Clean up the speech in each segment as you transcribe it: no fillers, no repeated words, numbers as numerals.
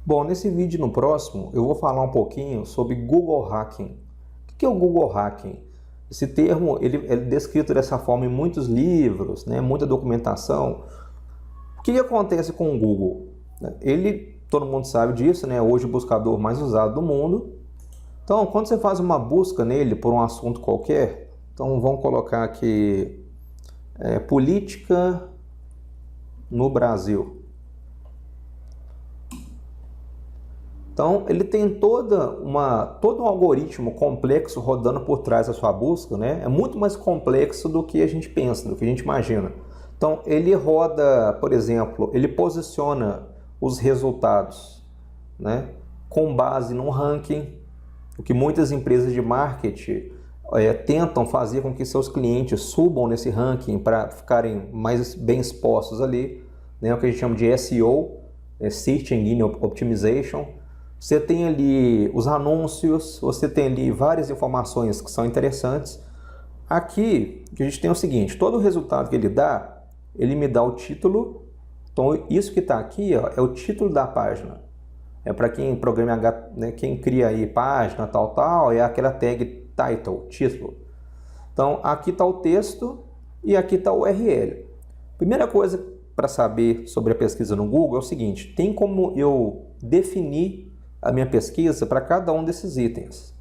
Bom, nesse vídeo no próximo eu vou falar um pouquinho sobre Google Hacking. O que é o Google Hacking? Esse termo ele é descrito dessa forma em muitos livros, né, muita documentação. O que acontece com o Google? Todo mundo sabe disso, né, hoje o buscador mais usado do mundo. Então, quando você faz uma busca nele por um assunto qualquer, então vamos colocar aqui política no Brasil. Então, ele tem todo um algoritmo complexo rodando por trás da sua busca, né? É muito mais complexo do que a gente pensa, do que a gente imagina. Então, ele roda, por exemplo, ele posiciona os resultados, né, com base num ranking, o que muitas empresas de marketing tentam fazer com que seus clientes subam nesse ranking para ficarem mais bem expostos ali, né? O que a gente chama de SEO, Search Engine Optimization. Você tem ali os anúncios, você tem ali várias informações que são interessantes. Aqui, a gente tem o seguinte, todo o resultado que ele dá, ele me dá o título. Então, isso que está aqui, ó, é o título da página. É para quem programa, né, quem cria aí página, tal, é aquela tag title, título. Então, aqui está o texto e aqui está o URL. Primeira coisa para saber sobre a pesquisa no Google é o seguinte, tem como eu definir a minha pesquisa para cada um desses itens.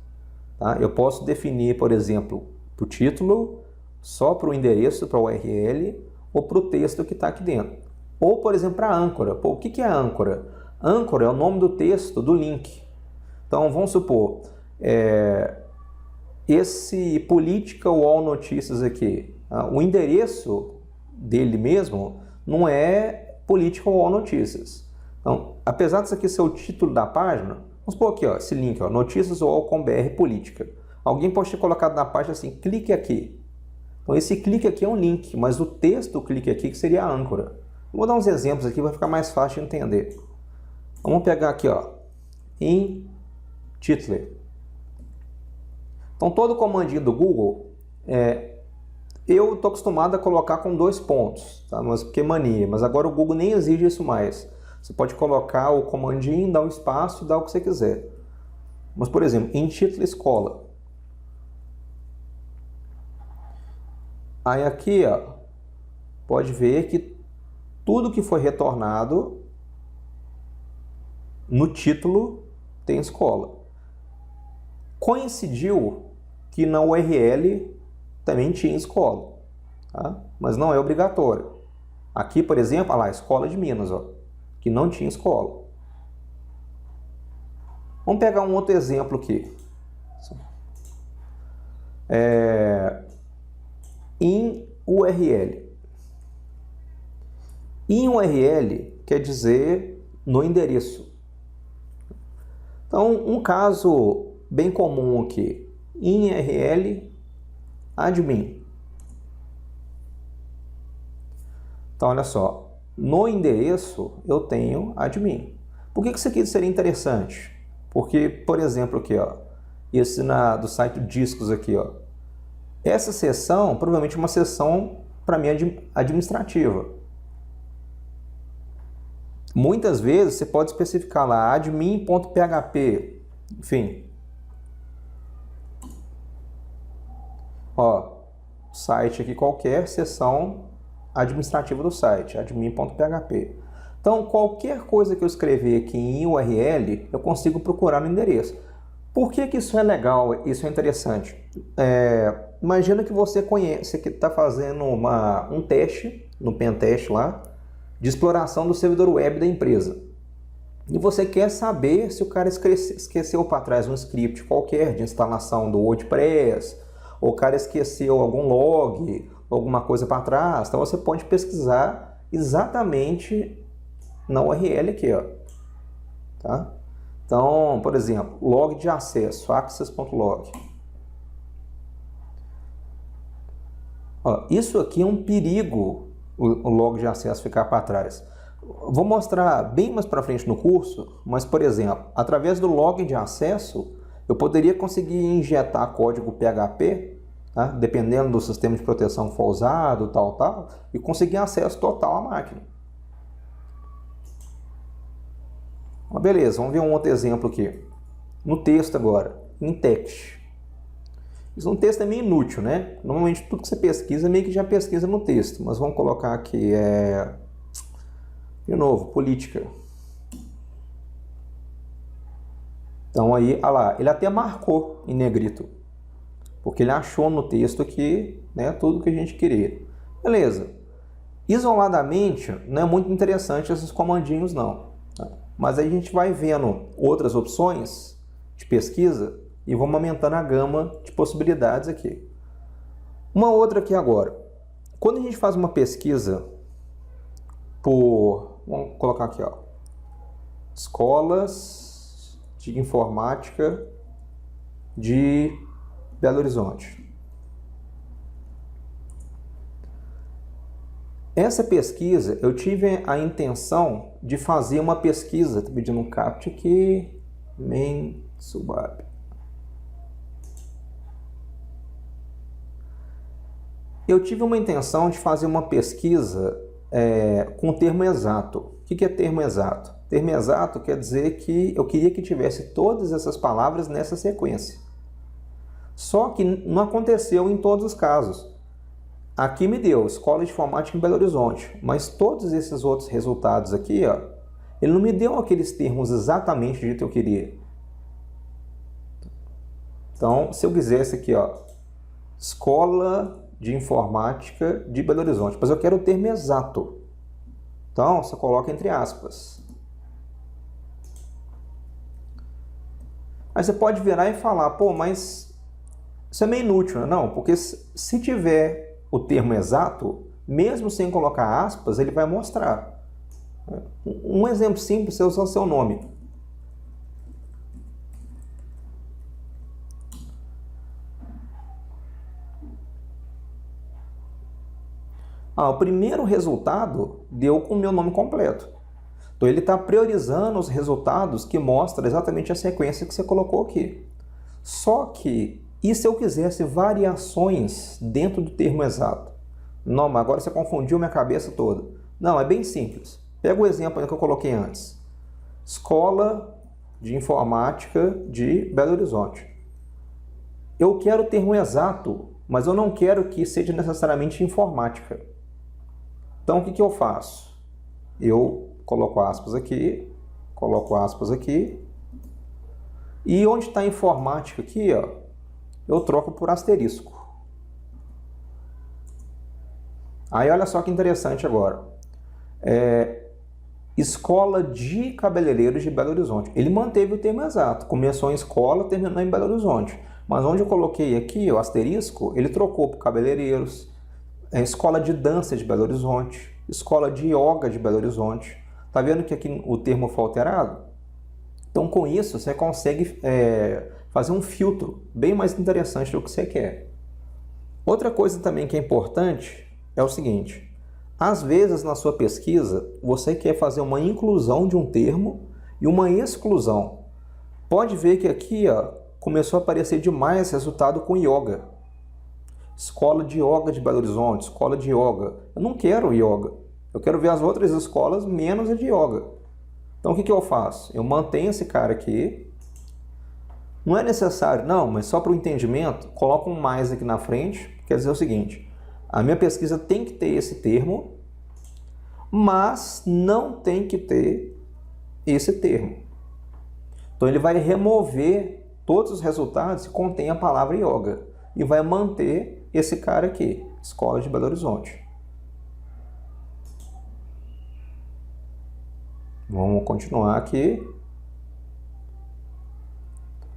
Tá? Eu posso definir, por exemplo, para o título, só para o endereço, para o URL, ou para o texto que está aqui dentro. Ou, por exemplo, para a âncora. Pô, o que é a âncora? Âncora é o nome do texto, do link. Então, vamos supor, esse Política UOL Notícias aqui, o endereço dele mesmo não é Política UOL Notícias. Então, apesar disso aqui ser o título da página, vamos supor aqui, ó, esse link, ó, noticias.uol.br política. Alguém pode ter colocado na página assim, clique aqui. Então, esse clique aqui é um link, mas o texto do clique aqui que seria a âncora. Vou dar uns exemplos aqui, vai ficar mais fácil de entender. Vamos pegar aqui, ó, em título. Então, todo comandinho do Google, eu estou acostumado a colocar com 2 pontos, tá? Mas porque mania, mas agora o Google nem exige isso mais. Você pode colocar o comandinho, dar um espaço e dar o que você quiser. Mas, por exemplo, em título escola. Aí aqui, ó, pode ver que tudo que foi retornado no título tem escola. Coincidiu que na URL também tinha escola, tá? Mas não é obrigatório. Aqui, por exemplo, olha lá, Escola de Minas, ó, que não tinha escola. Vamos pegar um outro exemplo aqui. Em URL. Em URL quer dizer no endereço. Então, um caso bem comum aqui. Em URL, admin. Então, olha só. No endereço, eu tenho admin. Por que isso aqui seria interessante? Porque, por exemplo, aqui, ó, esse do site Discos aqui, ó, essa seção provavelmente é uma seção para mim administrativa. Muitas vezes você pode especificar lá admin.php, enfim. Ó, site aqui qualquer, seção administrativa do site, admin.php. Então, qualquer coisa que eu escrever aqui em URL, eu consigo procurar no endereço. Por que isso é legal, isso é interessante? Imagina que você conhece, que está fazendo um teste, no Pentest lá, de exploração do servidor web da empresa. E você quer saber se o cara esqueceu para trás um script qualquer de instalação do WordPress, ou o cara esqueceu algum log, alguma coisa para trás. Então você pode pesquisar exatamente na URL aqui, ó. Tá? Então, por exemplo, log de acesso, access.log. Isso aqui é um perigo, o log de acesso ficar para trás. Vou mostrar bem mais para frente no curso, mas, por exemplo, através do log de acesso, eu poderia conseguir injetar código PHP, tá? Dependendo do sistema de proteção que for usado, tal, e conseguir acesso total à máquina. Mas beleza, vamos ver um outro exemplo aqui. No texto agora, em text. Isso no texto é meio inútil, né? Normalmente tudo que você pesquisa meio que já pesquisa no texto. Mas vamos colocar aqui, de novo, política. Então aí, olha lá, ele até marcou em negrito. Porque ele achou no texto aqui, né, tudo que a gente queria. Beleza. Isoladamente, não é muito interessante esses comandinhos, não. Mas aí a gente vai vendo outras opções de pesquisa e vamos aumentando a gama de possibilidades aqui. Uma outra aqui agora. Quando a gente faz uma pesquisa por... Vamos colocar aqui, ó. Escolas de informática de Belo Horizonte. Essa pesquisa, eu tive a intenção de fazer uma pesquisa, estou pedindo um captcha aqui, main subab. Eu tive uma intenção de fazer uma pesquisa com o termo exato. O que é termo exato? Termo exato quer dizer que eu queria que tivesse todas essas palavras nessa sequência. Só que não aconteceu em todos os casos. Aqui me deu Escola de Informática em Belo Horizonte, mas todos esses outros resultados aqui, ó, ele não me deu aqueles termos exatamente do jeito que eu queria. Então, se eu quisesse aqui, ó, Escola de Informática de Belo Horizonte, mas eu quero o termo exato. Então, você coloca entre aspas. Aí você pode virar e falar, pô, mas isso é meio inútil, né? Não, porque se tiver o termo exato, mesmo sem colocar aspas, ele vai mostrar. Um exemplo simples é usar o seu nome. O primeiro resultado deu com o meu nome completo. Então ele está priorizando os resultados que mostram exatamente a sequência que você colocou aqui. Só que, e se eu quisesse variações dentro do termo exato? Não, mas agora você confundiu minha cabeça toda. Não, é bem simples. Pega o exemplo que eu coloquei antes. Escola de Informática de Belo Horizonte. Eu quero o termo exato, mas eu não quero que seja necessariamente informática. Então, o que eu faço? Eu coloco aspas aqui, e onde está informática aqui, ó, eu troco por asterisco. Aí, olha só que interessante agora. Escola de Cabeleireiros de Belo Horizonte. Ele manteve o termo exato. Começou em escola, terminou em Belo Horizonte. Mas onde eu coloquei aqui o asterisco, ele trocou por cabeleireiros, Escola de Dança de Belo Horizonte, Escola de Yoga de Belo Horizonte. Tá vendo que aqui o termo foi alterado? Então, com isso, você consegue fazer um filtro bem mais interessante do que você quer. Outra coisa também que é importante é o seguinte. Às vezes, na sua pesquisa, você quer fazer uma inclusão de um termo e uma exclusão. Pode ver que aqui, ó, começou a aparecer demais resultado com yoga. Escola de Yoga de Belo Horizonte, Escola de Yoga. Eu não quero yoga. Eu quero ver as outras escolas menos a de yoga. Então, o que eu faço? Eu mantenho esse cara aqui. Não é necessário, não, mas só para o entendimento, coloco um mais aqui na frente. Quer dizer o seguinte, a minha pesquisa tem que ter esse termo, mas não tem que ter esse termo. Então, ele vai remover todos os resultados que contém a palavra yoga e vai manter esse cara aqui, Escola de Belo Horizonte. Vamos continuar aqui.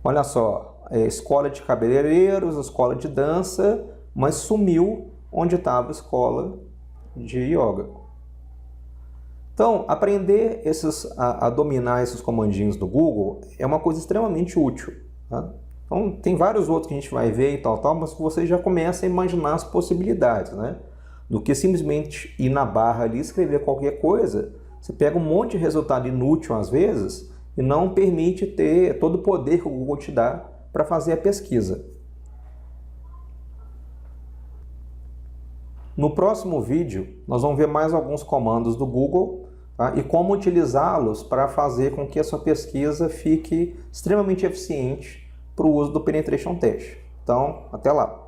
Olha só, Escola de Cabeleireiros, Escola de Dança, mas sumiu onde estava a Escola de Yoga. Então, aprender a dominar esses comandinhos do Google é uma coisa extremamente útil, tá? Então, tem vários outros que a gente vai ver e tal, mas você já começa a imaginar as possibilidades, né? Do que simplesmente ir na barra ali e escrever qualquer coisa, você pega um monte de resultado inútil às vezes e não permite ter todo o poder que o Google te dá para fazer a pesquisa. No próximo vídeo, nós vamos ver mais alguns comandos do Google tá? E como utilizá-los para fazer com que a sua pesquisa fique extremamente eficiente para o uso do Penetration Test. Então, até lá!